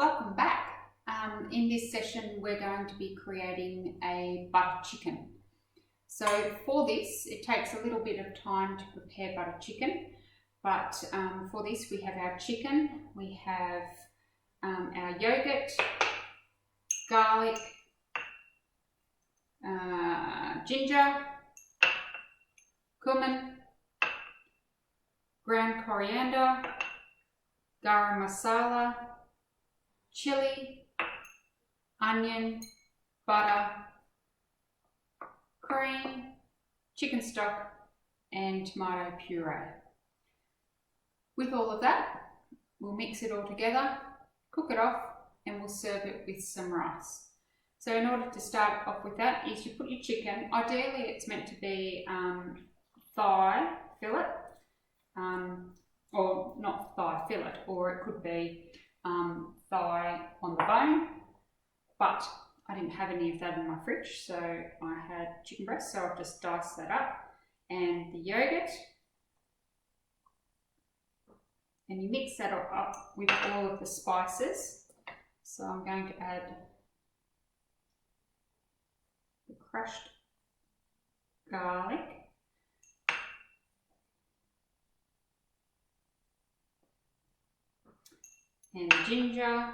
Welcome back. In this session we're going to be creating a butter chicken. So for this it takes a little bit of time to prepare butter chicken, but for this we have our chicken, we have our yogurt, garlic, ginger, cumin, ground coriander, garam masala, chili, onion, butter, cream, chicken stock and tomato puree. With all of that, we'll mix it all together, cook it off and we'll serve it with some rice. So in order to start off with that is you put your chicken, ideally it's meant to be thigh fillet, or not thigh fillet, or it could be thigh on the bone, but I didn't have any of that in my fridge, so I had chicken breast, so I've just diced that up, and the yogurt, and you mix that up with all of the spices. So I'm going to add the crushed garlic, and the ginger,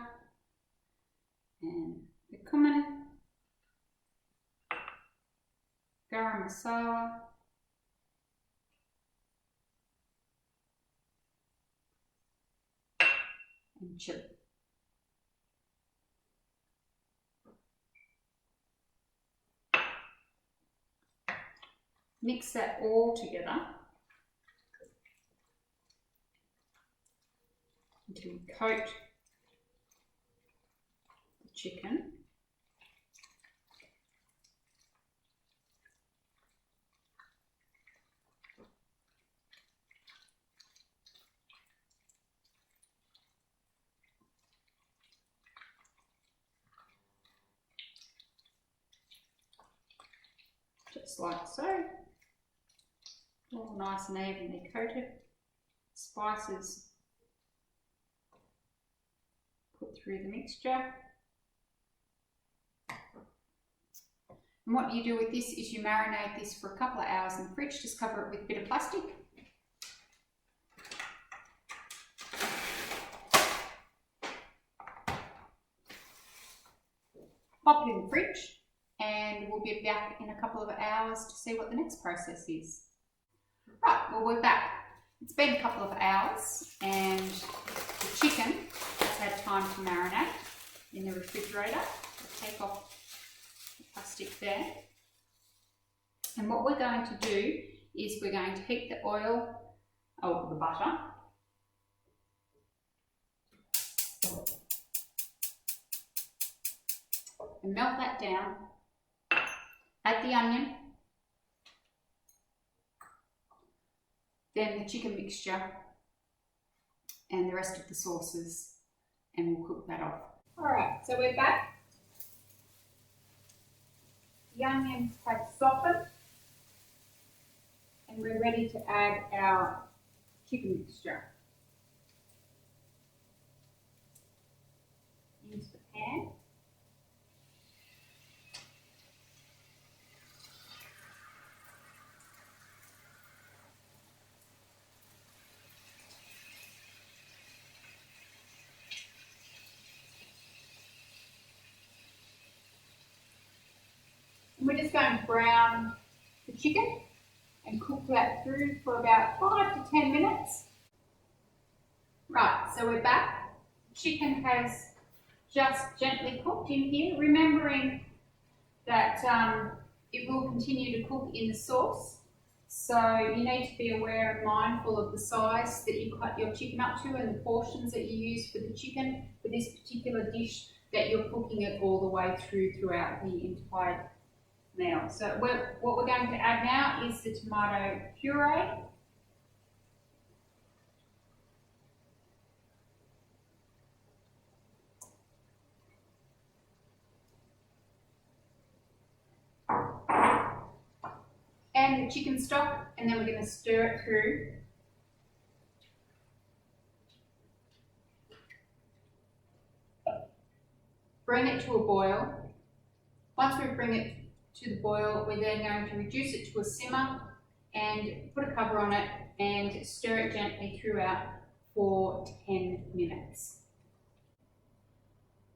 and the cumin, garam masala, and chili. Mix that all together until you coat the chicken. Just like so, all nice and evenly coated. Spices put through the mixture. And what you do with this is you marinate this for a couple of hours in the fridge, just cover it with a bit of plastic. Pop it in the fridge and we'll be back in a couple of hours to see what the next process is. Right, well we're back. It's been a couple of hours and the chicken has had time to marinate in the refrigerator. I'll take off the plastic there. And what we're going to do is we're going to heat the oil over the butter. And melt that down. Add the onion. Then the chicken mixture and the rest of the sauces, and we'll cook that off. Alright, so we're back. The onions have softened and we're ready to add our chicken mixture into the pan. We're just going to brown the chicken and cook that through for about 5 to 10 minutes. Right, so we're back. Chicken has just gently cooked in here, remembering that it will continue to cook in the sauce. So you need to be aware and mindful of the size that you cut your chicken up to and the portions that you use for the chicken for this particular dish, that you're cooking it all the way throughout the entire meal. So what we're going to add now is the tomato puree. And the chicken stock, and then we're going to stir it through. bring it to a boil. Once we bring it to the boil, we're then going to reduce it to a simmer and put a cover on it and stir it gently throughout for 10 minutes.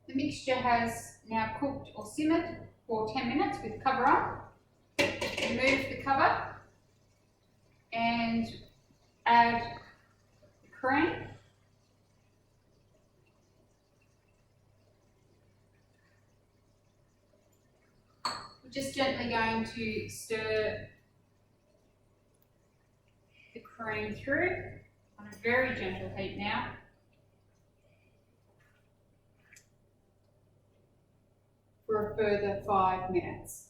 The mixture has now cooked or simmered for 10 minutes with cover on. Remove the cover and add the cream. We're just gently going to stir the cream through on a very gentle heat now. For a further 5 minutes.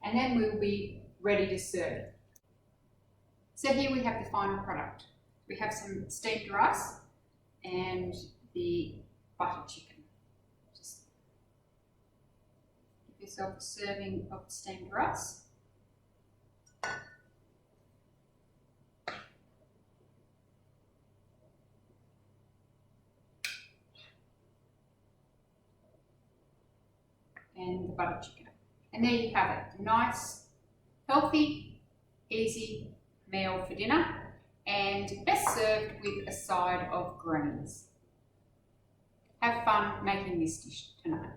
And then we'll be ready to serve. So here we have the final product. We have some steamed rice and the butter chicken. Just give yourself a serving of steamed rice. And the butter chicken. And there you have it. Nice, healthy, easy meal for dinner, and best served with a side of greens. Have fun making this dish tonight.